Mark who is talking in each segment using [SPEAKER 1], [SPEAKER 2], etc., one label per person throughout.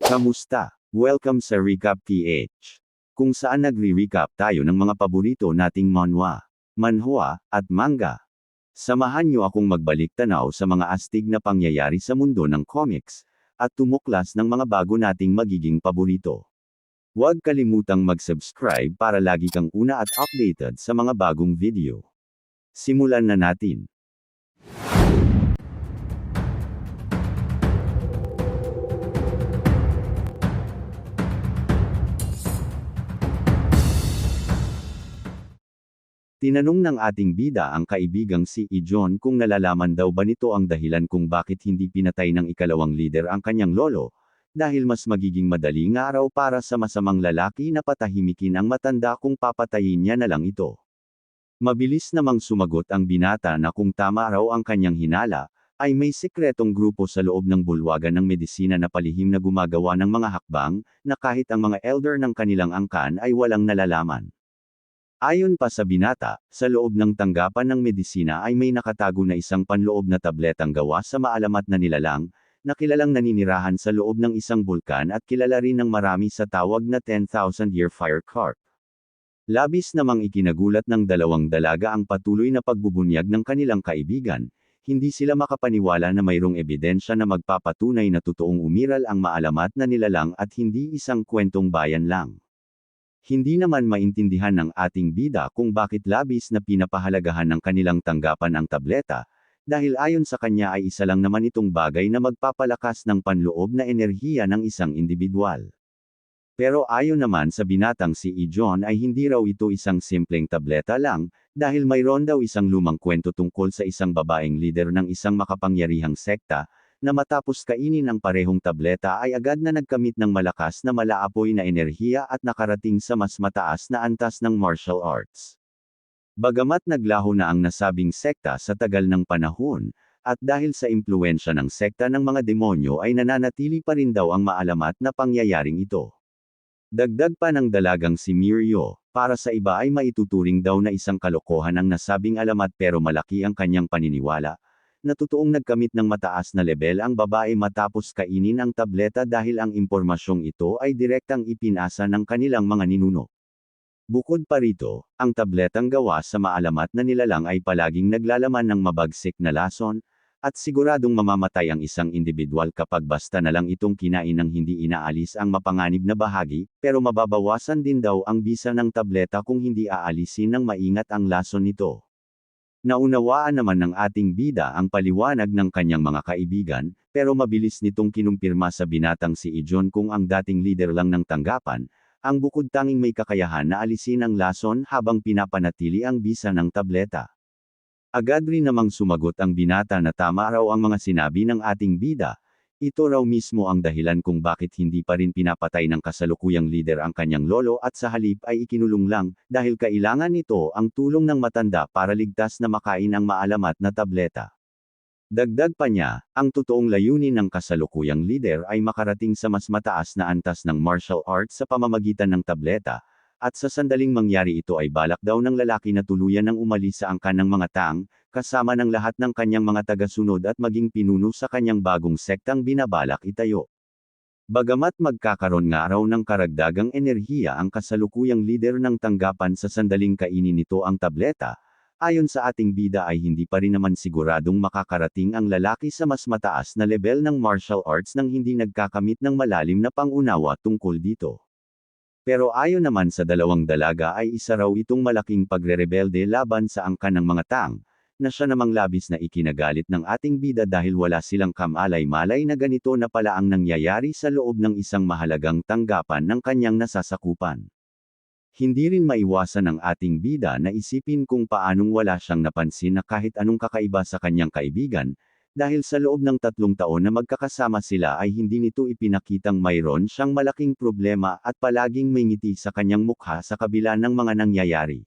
[SPEAKER 1] Kamusta? Welcome sa Recap PH, kung saan nagre-recap tayo ng mga paborito nating manhwa, manhwa, at manga. Samahan niyo akong magbalik tanaw sa mga astig na pangyayari sa mundo ng comics, at tumuklas ng mga bago nating magiging paborito. Huwag kalimutang mag-subscribe para lagi kang una at updated sa mga bagong video. Simulan na natin. Tinanong ng ating bida ang kaibigang si Ijon kung nalalaman daw ba nito ang dahilan kung bakit hindi pinatay ng ikalawang lider ang kanyang lolo, dahil mas magiging madaling araw para sa masamang lalaki na patahimikin ang matanda kung papatayin niya na lang ito. Mabilis namang sumagot ang binata na kung tama raw ang kanyang hinala, ay may sikretong grupo sa loob ng bulwagan ng medisina na palihim na gumagawa ng mga hakbang, na kahit ang mga elder ng kanilang angkan ay walang nalalaman. Ayon pa sa binata, sa loob ng tanggapan ng medisina ay may nakatago na isang panloob na tabletang gawa sa maalamat na nilalang, na kilalang naninirahan sa loob ng isang bulkan at kilala rin ng marami sa tawag na 10,000-year fire carp. Labis namang ikinagulat ng dalawang dalaga ang patuloy na pagbubunyag ng kanilang kaibigan, hindi sila makapaniwala na mayroong ebidensya na magpapatunay na totoong umiral ang maalamat na nilalang at hindi isang kwentong bayan lang. Hindi naman maintindihan ng ating bida kung bakit labis na pinapahalagahan ng kanilang tanggapan ang tableta, dahil ayon sa kanya ay isa lang naman itong bagay na magpapalakas ng panloob na enerhiya ng isang individual. Pero ayon naman sa binatang si Ijon ay hindi raw ito isang simpleng tableta lang, dahil mayroon daw isang lumang kwento tungkol sa isang babaeng lider ng isang makapangyarihang sekta, na matapos kainin ang parehong tableta ay agad na nagkamit ng malakas na malaapoy na enerhiya at nakarating sa mas mataas na antas ng martial arts. Bagamat naglaho na ang nasabing sekta sa tagal ng panahon, at dahil sa impluwensya ng sekta ng mga demonyo ay nananatili pa rin daw ang maalamat na pangyayaring ito. Dagdag pa ng dalagang si Mirio, para sa iba ay maituturing daw na isang kalokohan ang nasabing alamat pero malaki ang kanyang paniniwala, na totoong nagkamit ng mataas na level ang babae matapos kainin ang tableta dahil ang impormasyong ito ay direktang ipinasa ng kanilang mga ninuno. Bukod pa rito, ang tabletang gawa sa maalamat na nilalang ay palaging naglalaman ng mabagsik na lason, at siguradong mamamatay ang isang individual kapag basta na lang itong kinain ng hindi inaalis ang mapanganib na bahagi, pero mababawasan din daw ang bisa ng tableta kung hindi aalisin ng maingat ang lason nito. Naunawaan naman ng ating bida ang paliwanag ng kanyang mga kaibigan, pero mabilis nitong kinumpirma sa binatang si Ijon kung ang dating leader lang ng tanggapan, ang bukod tanging may kakayahan na alisin ang lason habang pinapanatili ang bisa ng tableta. Agad rin namang sumagot ang binata na tama raw ang mga sinabi ng ating bida. Ito raw mismo ang dahilan kung bakit hindi pa rin pinapatay ng kasalukuyang lider ang kanyang lolo at sa halip ay ikinulong lang, dahil kailangan nito ang tulong ng matanda para ligtas na makain ang maalamat na tableta. Dagdag pa niya, ang totoong layunin ng kasalukuyang lider ay makarating sa mas mataas na antas ng martial arts sa pamamagitan ng tableta, at sa sandaling mangyari ito ay balak daw ng lalaki na tuluyan ng umalis sa angkan ng mga tang, kasama ng lahat ng kanyang mga tagasunod at maging pinuno sa kanyang bagong sektang binabalak itayo. Bagamat magkakaroon nga raw ng karagdagang enerhiya ang kasalukuyang lider ng tanggapan sa sandaling kainin nito ang tableta, ayon sa ating bida ay hindi pa rin naman siguradong makakarating ang lalaki sa mas mataas na level ng martial arts nang hindi nagkakamit ng malalim na pangunawa tungkol dito. Pero ayon naman sa dalawang dalaga ay isa raw itong malaking pagrerebelde laban sa angkan ng mga tang, na siya namang labis na ikinagalit ng ating bida dahil wala silang kamalay-malay na ganito na pala ang nangyayari sa loob ng isang mahalagang tanggapan ng kanyang nasasakupan. Hindi rin maiwasan ng ating bida na isipin kung paanong wala siyang napansin na kahit anong kakaiba sa kanyang kaibigan, dahil sa loob ng 3 taon na magkakasama sila ay hindi nito ipinakitang mayroon siyang malaking problema at palaging may ngiti sa kanyang mukha sa kabila ng mga nangyayari.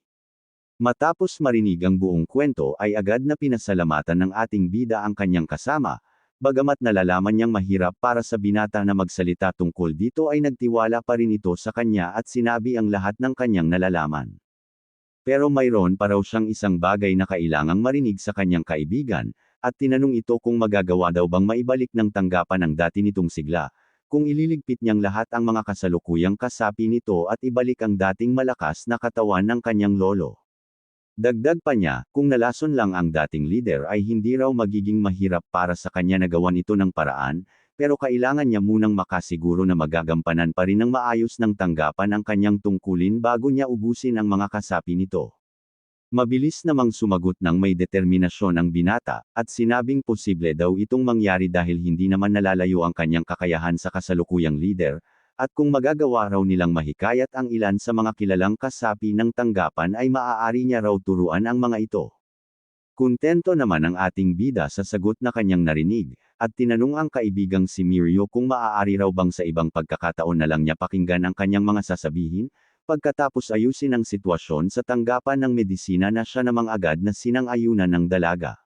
[SPEAKER 1] Matapos marinig ang buong kwento ay agad na pinasalamatan ng ating bida ang kanyang kasama, bagamat nalalaman niyang mahirap para sa binata na magsalita tungkol dito ay nagtiwala pa rin ito sa kanya at sinabi ang lahat ng kanyang nalalaman. Pero mayroon pa raw siyang isang bagay na kailangang marinig sa kanyang kaibigan, at tinanong ito kung magagawa daw bang maibalik ng tanggapan ang dati nitong sigla, kung ililigpit niyang lahat ang mga kasalukuyang kasapi nito at ibalik ang dating malakas na katawan ng kanyang lolo. Dagdag pa niya, kung nalason lang ang dating leader ay hindi raw magiging mahirap para sa kanya na gawan ito ng paraan, pero kailangan niya munang makasiguro na magagampanan pa rin ng maayos ng tanggapan ang kanyang tungkulin bago niya ubusin ang mga kasapi nito. Mabilis namang sumagot ng may determinasyon ang binata, at sinabing posible daw itong mangyari dahil hindi naman nalalayo ang kanyang kakayahan sa kasalukuyang leader, at kung magagawa raw nilang mahikayat ang ilan sa mga kilalang kasapi ng tanggapan ay maaari niya raw turuan ang mga ito. Kontento naman ang ating bida sa sagot na kanyang narinig, at tinanong ang kaibigang si Mirio kung maaari raw bang sa ibang pagkakataon na lang niya pakinggan ang kanyang mga sasabihin, pagkatapos ayusin ang sitwasyon sa tanggapan ng medisina na siya namang agad na sinang-ayunan ng dalaga.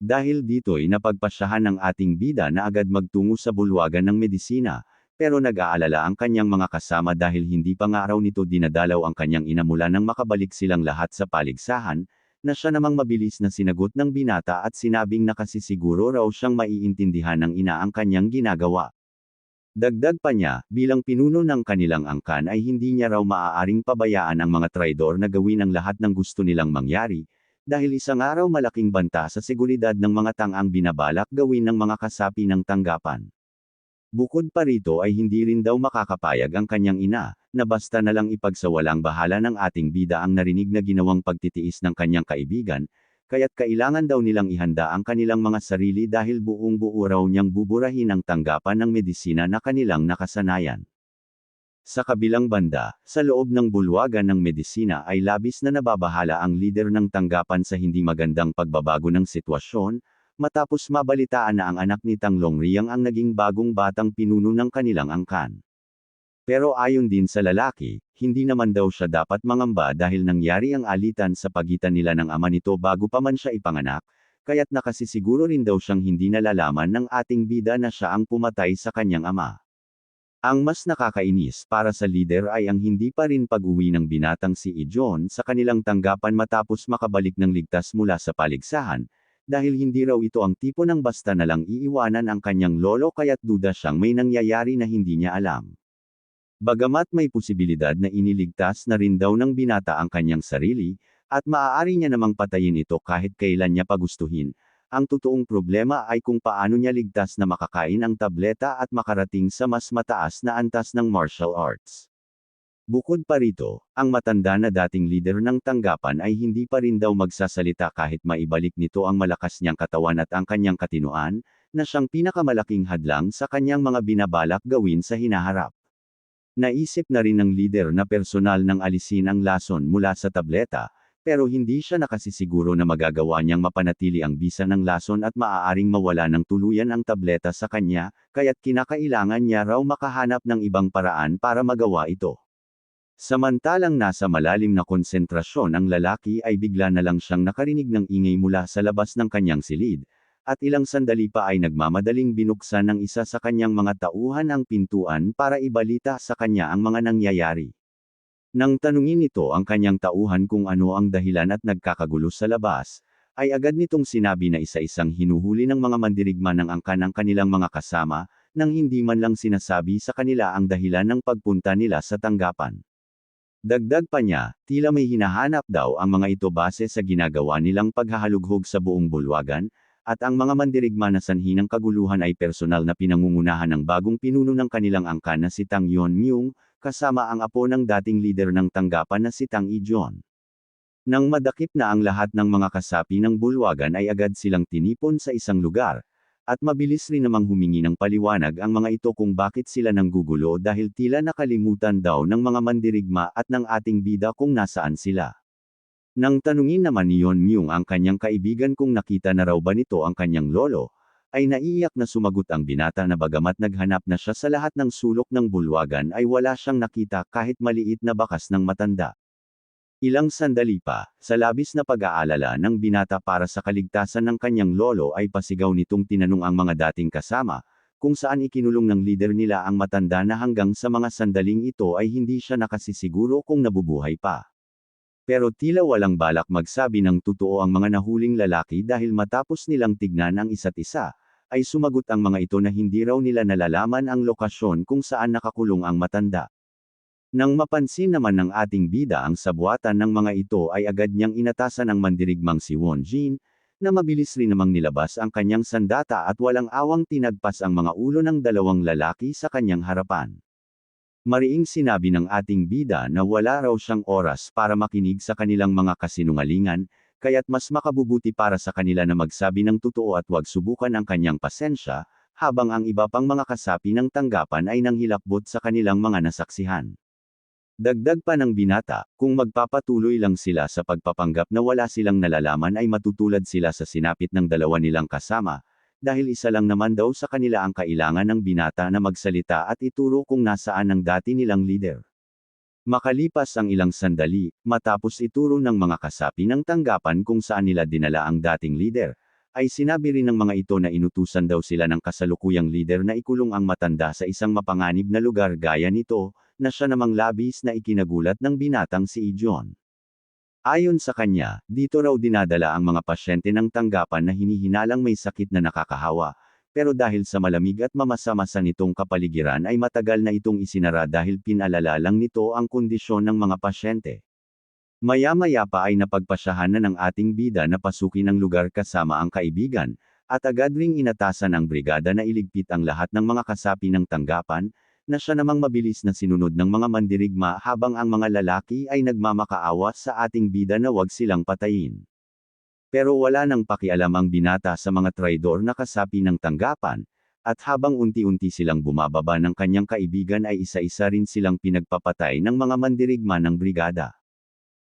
[SPEAKER 1] Dahil dito'y napagpasyahan ng ating bida na agad magtungo sa bulwagan ng medisina, pero nag-aalala ang kanyang mga kasama dahil hindi pa nga raw nito dinadalaw ang kanyang ina mula nang makabalik silang lahat sa paligsahan, na siya namang mabilis na sinagot ng binata at sinabing nakasisiguro raw siyang maiintindihan ng ina ang kanyang ginagawa. Dagdag pa niya, bilang pinuno ng kanilang angkan ay hindi niya raw maaaring pabayaan ang mga traidor na gawin ang lahat ng gusto nilang mangyari, dahil isang araw malaking banta sa seguridad ng mga tangang binabalak gawin ng mga kasapi ng tanggapan. Bukod pa rito ay hindi rin daw makakapayag ang kanyang ina, na basta na lang ipagsawalang bahala ng ating bida ang narinig na ginawang pagtitiis ng kanyang kaibigan, kaya't kailangan daw nilang ihanda ang kanilang mga sarili dahil buong-buo raw niyang buburahin ang tanggapan ng medisina na kanilang nakasanayan. Sa kabilang banda, sa loob ng bulwagan ng medisina ay labis na nababahala ang lider ng tanggapan sa hindi magandang pagbabago ng sitwasyon, matapos mabalitaan na ang anak ni Tang Longriang ang naging bagong batang pinuno ng kanilang angkan. Pero ayon din sa lalaki, hindi naman daw siya dapat mangamba dahil nangyari ang alitan sa pagitan nila ng ama nito bago pa man siya ipanganak, kaya't nakasisiguro rin daw siyang hindi nalalaman ng ating bida na siya ang pumatay sa kanyang ama. Ang mas nakakainis para sa lider ay ang hindi pa rin pag-uwi ng binatang si Ijon sa kanilang tanggapan matapos makabalik ng ligtas mula sa paligsahan, dahil hindi raw ito ang tipo ng basta na lang iiwanan ang kanyang lolo kaya't duda siyang may nangyayari na hindi niya alam. Bagamat may posibilidad na iniligtas na rin daw ng binata ang kanyang sarili, at maaari niya namang patayin ito kahit kailan niya pagustuhin, ang totoong problema ay kung paano niya ligtas na makakain ang tableta at makarating sa mas mataas na antas ng martial arts. Bukod pa rito, ang matanda na dating leader ng tanggapan ay hindi pa rin daw magsasalita kahit maibalik nito ang malakas niyang katawan at ang kanyang katinoan, na siyang pinakamalaking hadlang sa kanyang mga binabalak gawin sa hinaharap. Naisip na rin ng leader na personal nang alisin ang lason mula sa tableta, pero hindi siya nakasisiguro na magagawa niyang mapanatili ang bisa ng lason at maaaring mawala ng tuluyan ang tableta sa kanya, kaya't kinakailangan niya raw makahanap ng ibang paraan para magawa ito. Samantalang nasa malalim na konsentrasyon ang lalaki ay bigla na lang siyang nakarinig ng ingay mula sa labas ng kanyang silid, at ilang sandali pa ay nagmamadaling binuksan ng isa sa kanyang mga tauhan ang pintuan para ibalita sa kanya ang mga nangyayari. Nang tanungin nito ang kanyang tauhan kung ano ang dahilan at nagkakagulo sa labas, ay agad nitong sinabi na isa-isang hinuhuli ng mga mandirigma ng angkan ang kanilang mga kasama, nang hindi man lang sinasabi sa kanila ang dahilan ng pagpunta nila sa tanggapan. Dagdag pa niya, tila may hinahanap daw ang mga ito base sa ginagawa nilang paghahalughog sa buong bulwagan, at ang mga mandirigma na sanhi ng kaguluhan ay personal na pinangungunahan ng bagong pinuno ng kanilang angkan na si Tang Yonmyung, kasama ang apo ng dating leader ng tanggapan na si Tang Ijon. Nang madakip na ang lahat ng mga kasapi ng bulwagan ay agad silang tinipon sa isang lugar, at mabilis rin namang humingi ng paliwanag ang mga ito kung bakit sila nanggugulo dahil tila nakalimutan daw ng mga mandirigma at ng ating bida kung nasaan sila. Nang tanungin naman ni Yonmyung ang kanyang kaibigan kung nakita na raw ba nito ang kanyang lolo, ay naiiyak na sumagot ang binata na bagamat naghanap na siya sa lahat ng sulok ng bulwagan ay wala siyang nakita kahit maliit na bakas ng matanda. Ilang sandali pa, sa labis na pag-aalala ng binata para sa kaligtasan ng kanyang lolo ay pasigaw nitong tinanong ang mga dating kasama, kung saan ikinulong ng lider nila ang matanda na hanggang sa mga sandaling ito ay hindi siya nakasisiguro kung nabubuhay pa. Pero tila walang balak magsabi ng totoo ang mga nahuling lalaki dahil matapos nilang tignan ang isa't isa, ay sumagot ang mga ito na hindi raw nila nalalaman ang lokasyon kung saan nakakulong ang matanda. Nang mapansin naman ng ating bida ang sabuatan ng mga ito ay agad niyang inatasan ang mandirigmang si Won Jin, na mabilis rin namang nilabas ang kanyang sandata at walang awang tinagpas ang mga ulo ng dalawang lalaki sa kanyang harapan. Mariing sinabi ng ating bida na wala raw siyang oras para makinig sa kanilang mga kasinungalingan, kaya't mas makabubuti para sa kanila na magsabi ng totoo at huwag subukan ang kanyang pasensya, habang ang iba pang mga kasapi ng tanggapan ay nanghilakbot sa kanilang mga nasaksihan. Dagdag pa ng binata, kung magpapatuloy lang sila sa pagpapanggap na wala silang nalalaman ay matutulad sila sa sinapit ng dalawa nilang kasama, dahil isa lang naman daw sa kanila ang kailangan ng binata na magsalita at ituro kung nasaan ang dati nilang leader. Makalipas ang ilang sandali, matapos ituro ng mga kasapi ng tanggapan kung saan nila dinala ang dating leader, ay sinabi rin ng mga ito na inutusan daw sila ng kasalukuyang leader na ikulong ang matanda sa isang mapanganib na lugar gaya nito, na siya namang labis na ikinagulat ng binatang si Ijon. Ayon sa kanya, dito raw dinadala ang mga pasyente ng tanggapan na hinihinalang may sakit na nakakahawa, pero dahil sa malamig at mamasa-masa nitong kapaligiran ay matagal na itong isinara dahil pinalala lang nito ang kondisyon ng mga pasyente. Maya-maya pa ay napagpasyahan na ng ating bida na pasukin ang lugar kasama ang kaibigan, at agad ring inatasan ang brigada na iligpit ang lahat ng mga kasapi ng tanggapan, na siya namang mabilis na sinunod ng mga mandirigma habang ang mga lalaki ay nagmamakaawa sa ating bida na wag silang patayin. Pero wala nang pakialam ang binata sa mga traidor na kasapi ng tanggapan, at habang unti-unti silang bumababa ng kanyang kaibigan ay isa-isa rin silang pinagpapatay ng mga mandirigma ng brigada.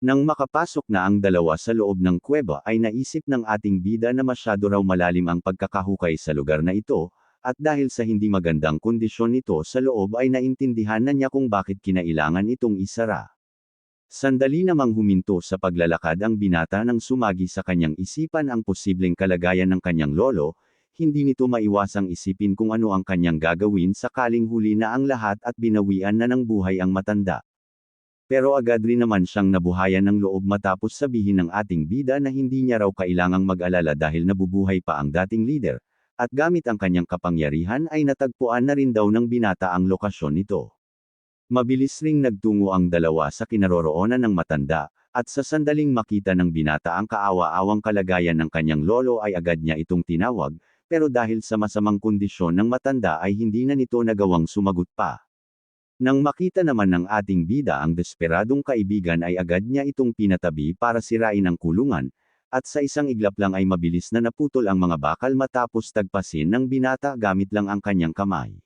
[SPEAKER 1] Nang makapasok na ang dalawa sa loob ng kuweba ay naisip ng ating bida na masyado raw malalim ang pagkakahukay sa lugar na ito, at dahil sa hindi magandang kondisyon nito sa loob ay naintindihan na niya kung bakit kinailangan itong isara. Sandali namang huminto sa paglalakad ang binata nang sumagi sa kanyang isipan ang posibleng kalagayan ng kanyang lolo, hindi nito maiwasang isipin kung ano ang kanyang gagawin sakaling huli na ang lahat at binawian na ng buhay ang matanda. Pero agad rin naman siyang nabuhayan ng loob matapos sabihin ng ating bida na hindi niya raw kailangang mag-alala dahil nabubuhay pa ang dating leader, at gamit ang kanyang kapangyarihan ay natagpuan na rin daw ng binata ang lokasyon nito. Mabilis ring nagtungo ang dalawa sa kinaroroonan ng matanda, at sa sandaling makita ng binata ang kaawa-awang kalagayan ng kanyang lolo ay agad niya itong tinawag, pero dahil sa masamang kondisyon ng matanda ay hindi na nito nagawang sumagot pa. Nang makita naman ng ating bida ang desperadong kaibigan ay agad niya itong pinatabi para sirain ang kulungan, at sa isang iglap lang ay mabilis na naputol ang mga bakal matapos tagpasin ng binata gamit lang ang kanyang kamay.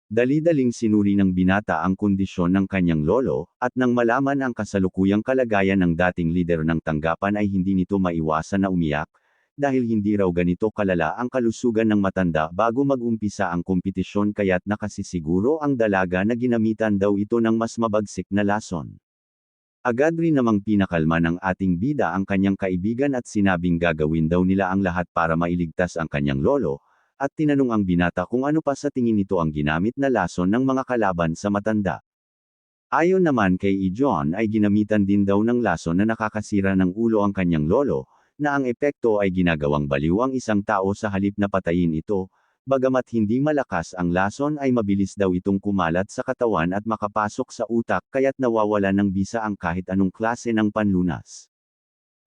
[SPEAKER 1] Dali-daling sinuri ng binata ang kondisyon ng kanyang lolo, at nang malaman ang kasalukuyang kalagayan ng dating leader ng tanggapan ay hindi nito maiwasan na umiyak, dahil hindi raw ganito kalala ang kalusugan ng matanda bago mag-umpisa ang kompetisyon kaya't nakasisiguro ang dalaga na ginamitan daw ito ng mas mabagsik na lason. Agad rin namang pinakalma ng ating bida ang kanyang kaibigan at sinabing gagawin daw nila ang lahat para mailigtas ang kanyang lolo, at tinanong ang binata kung ano pa sa tingin nito ang ginamit na lason ng mga kalaban sa matanda. Ayon naman kay Ijon ay ginamitan din daw ng lason na nakakasira ng ulo ang kanyang lolo, na ang epekto ay ginagawang baliw ang isang tao sa halip na patayin ito, bagamat hindi malakas ang lason ay mabilis daw itong kumalat sa katawan at makapasok sa utak kaya't nawawala ng bisa ang kahit anong klase ng panlunas.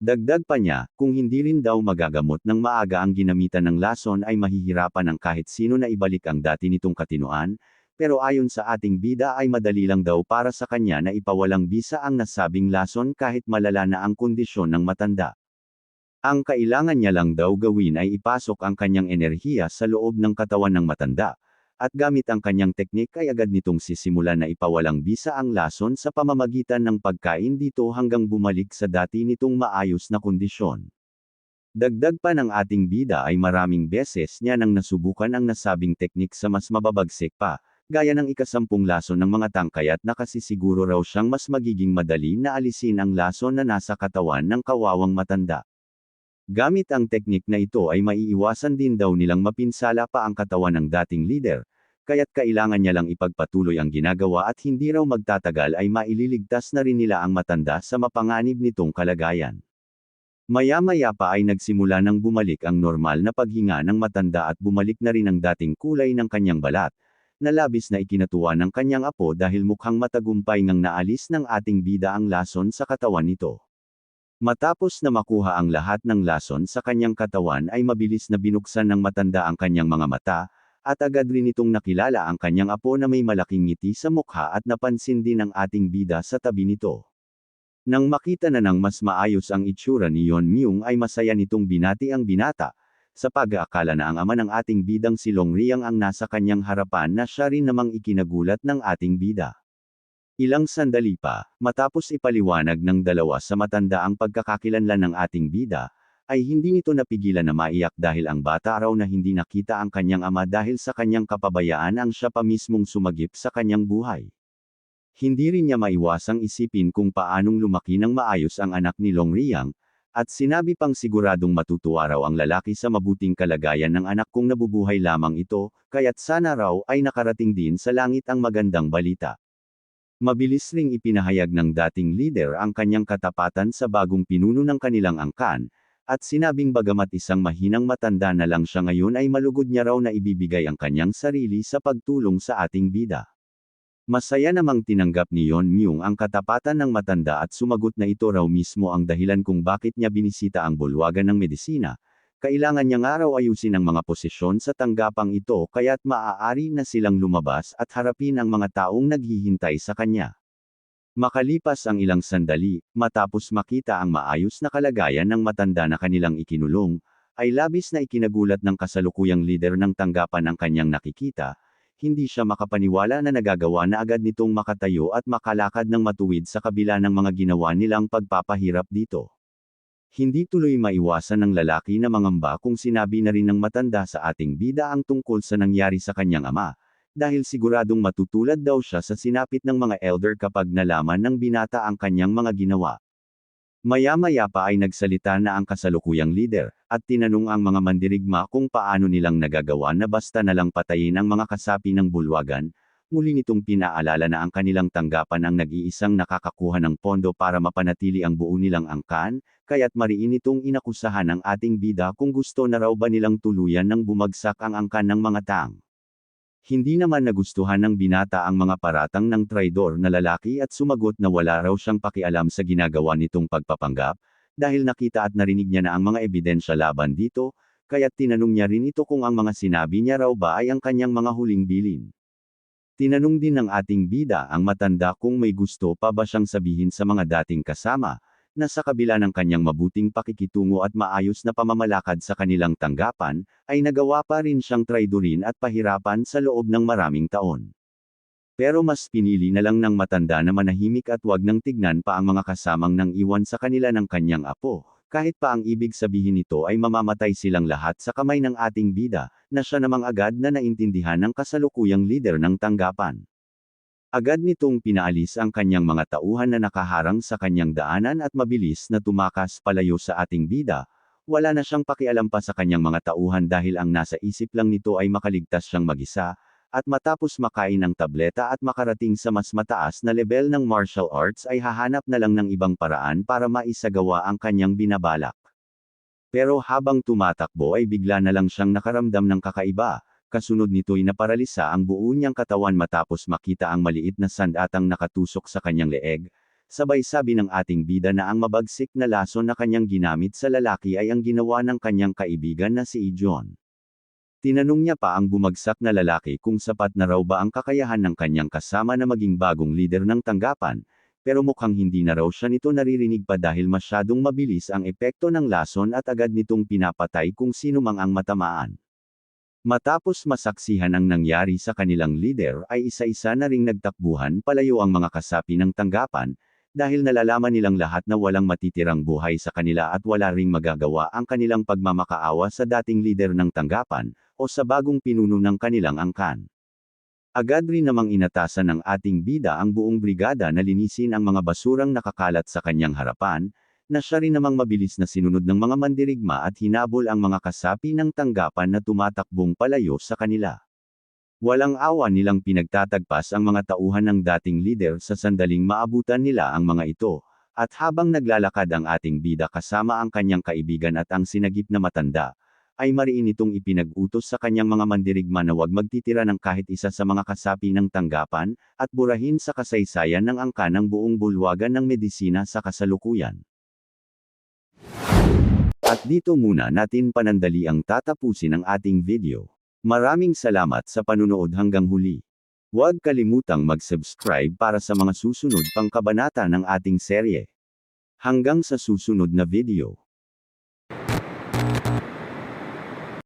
[SPEAKER 1] Dagdag pa niya, kung hindi rin daw magagamot ng maaga ang ginamitan ng lason ay mahihirapan ang kahit sino na ibalik ang dati nitong katinoan, pero ayon sa ating bida ay madali lang daw para sa kanya na ipawalang bisa ang nasabing lason kahit malala na ang kondisyon ng matanda. Ang kailangan niya lang daw gawin ay ipasok ang kanyang enerhiya sa loob ng katawan ng matanda, at gamit ang kanyang teknik ay agad nitong sisimulan na ipawalang bisa ang lason sa pamamagitan ng pagkain dito hanggang bumalik sa dati nitong maayos na kondisyon. Dagdag pa ng ating bida ay maraming beses niya nang nasubukan ang nasabing teknik sa mas mababagsik pa, gaya ng ikasampung lason ng mga tangkay at nakasisiguro raw siyang mas magiging madali na alisin ang lason na nasa katawan ng kawawang matanda. Gamit ang teknik na ito ay maiiwasan din daw nilang mapinsala pa ang katawan ng dating leader, kaya't kailangan niya lang ipagpatuloy ang ginagawa at hindi raw magtatagal ay maililigtas na rin nila ang matanda sa mapanganib nitong kalagayan. Maya-maya pa ay nagsimula ng bumalik ang normal na paghinga ng matanda at bumalik na rin ang dating kulay ng kanyang balat, na labis na ikinatuwa ng kanyang apo dahil mukhang matagumpay ngang naalis ng ating bida ang lason sa katawan nito. Matapos na makuha ang lahat ng lason sa kanyang katawan ay mabilis na binuksan ng matanda ang kanyang mga mata, at agad rin itong nakilala ang kanyang apo na may malaking ngiti sa mukha at napansin din ang ating bida sa tabi nito. Nang makita na ng mas maayos ang itsura ni Yeon Myung ay masaya nitong binati ang binata, sa pag-aakala na ang ama ng ating bidang si Long Riang ang nasa kanyang harapan na siya rin namang ikinagulat ng ating bida. Ilang sandali pa, matapos ipaliwanag ng dalawa sa matanda ang pagkakakilanlan ng ating bida, ay hindi nito napigilan na maiyak dahil ang bata raw na hindi nakita ang kanyang ama dahil sa kanyang kapabayaan ang siya pa mismong sumagip sa kanyang buhay. Hindi rin niya maiwasang isipin kung paanong lumaki ng maayos ang anak ni Long Riang, at sinabi pang siguradong matutuwa raw ang lalaki sa mabuting kalagayan ng anak kung nabubuhay lamang ito, kaya't sana raw ay nakarating din sa langit ang magandang balita. Mabilis ring ipinahayag ng dating leader ang kanyang katapatan sa bagong pinuno ng kanilang angkan, at sinabing bagamat isang mahinang matanda na lang siya ngayon ay malugod niya raw na ibibigay ang kanyang sarili sa pagtulong sa ating bida. Masaya namang tinanggap ni Yeon Myung ang katapatan ng matanda at sumagot na ito raw mismo ang dahilan kung bakit niya binisita ang bulwagan ng medisina. Kailangan niya nga raw ayusin ang mga posisyon sa tanggapang ito kaya't maaari na silang lumabas at harapin ang mga taong naghihintay sa kanya. Makalipas ang ilang sandali, matapos makita ang maayos na kalagayan ng matanda na kanilang ikinulong, ay labis na ikinagulat ng kasalukuyang lider ng tanggapan ang kanyang nakikita. Hindi siya makapaniwala na nagagawa na agad nitong makatayo at makalakad ng matuwid sa kabila ng mga ginawa nilang pagpapahirap dito. Hindi tuloy maiwasan ng lalaki na mangamba kung sinabi na rin ng matanda sa ating bida ang tungkol sa nangyari sa kanyang ama, dahil siguradong matutulad daw siya sa sinapit ng mga elder kapag nalaman ng binata ang kanyang mga ginawa. Maya-maya pa ay nagsalita na ang kasalukuyang lider, at tinanong ang mga mandirigma kung paano nilang nagagawa na basta na lang patayin ang mga kasapi ng bulwagan. Muli nitong pinaalala na ang kanilang tanggapan ang nag-iisang nakakakuha ng pondo para mapanatili ang buo nilang angkan, kaya't mariin itong inakusahan ng ating bida kung gusto na raw ba nilang tuluyan ng bumagsak ang angkan ng mga tang. Hindi naman nagustuhan ng binata ang mga paratang ng traidor na lalaki at sumagot na wala raw siyang pakialam sa ginagawa nitong pagpapanggap, dahil nakita at narinig niya na ang mga ebidensya laban dito, kaya't tinanong niya rin ito kung ang mga sinabi niya raw ba ay ang kanyang mga huling bilin. Tinanong din ng ating bida ang matanda kung may gusto pa ba siyang sabihin sa mga dating kasama, na sa kabila ng kanyang mabuting pakikitungo at maayos na pamamalakad sa kanilang tanggapan, ay nagawa pa rin siyang traidorin at pahirapan sa loob ng maraming taon. Pero mas pinili na lang ng matanda na manahimik at wag nang tignan pa ang mga kasamang nang iwan sa kanila ng kanyang apo, kahit pa ang ibig sabihin nito ay mamamatay silang lahat sa kamay ng ating bida, na siya namang agad na naintindihan ng kasalukuyang lider ng tanggapan. Agad nitong pinaalis ang kanyang mga tauhan na nakaharang sa kanyang daanan at mabilis na tumakas palayo sa ating bida. Wala na siyang pakialam pa sa kanyang mga tauhan dahil ang nasa isip lang nito ay makaligtas siyang mag-isa, at matapos makain ng tableta at makarating sa mas mataas na level ng martial arts ay hahanap na lang ng ibang paraan para maisagawa ang kanyang binabalak. Pero habang tumatakbo ay bigla na lang siyang nakaramdam ng kakaiba. Kasunod nito'y naparalisa ang buo niyang katawan matapos makita ang maliit na sandatang nakatusok sa kanyang leeg. Sabay sabi ng ating bida na ang mabagsik na lason na kanyang ginamit sa lalaki ay ang ginawa ng kanyang kaibigan na si Ijon. Tinanong niya pa ang bumagsak na lalaki kung sapat na raw ba ang kakayahan ng kanyang kasama na maging bagong lider ng tanggapan, pero mukhang hindi na raw siya nito naririnig pa dahil masyadong mabilis ang epekto ng lason at agad nitong pinapatay kung sino mang ang matamaan. Matapos masaksihan ang nangyari sa kanilang leader ay isa-isa na ring nagtakbuhan palayo ang mga kasapi ng tanggapan, dahil nalalaman nilang lahat na walang matitirang buhay sa kanila at wala ring magagawa ang kanilang pagmamakaawa sa dating leader ng tanggapan, o sa bagong pinuno ng kanilang angkan. Agad rin namang inatasan ng ating bida ang buong brigada na linisin ang mga basurang nakakalat sa kanyang harapan, na siya rin namang mabilis na sinunod ng mga mandirigma at hinabol ang mga kasapi ng tanggapan na tumatakbong palayo sa kanila. Walang awa nilang pinagtatagpas ang mga tauhan ng dating leader sa sandaling maabutan nila ang mga ito, At habang naglalakad ang ating bida kasama ang kanyang kaibigan at ang sinagip na matanda, ay mariin itong ipinag-utos sa kanyang mga mandirigma na huwag magtitira ng kahit isa sa mga kasapi ng tanggapan, at burahin sa kasaysayan ng angka ng buong bulwagan ng medisina sa kasalukuyan. At dito muna natin panandaliang tatapusin ang ating video. Maraming salamat sa panunood hanggang huli. Huwag kalimutang mag-subscribe para sa mga susunod pang kabanata ng ating serye. Hanggang sa susunod na video.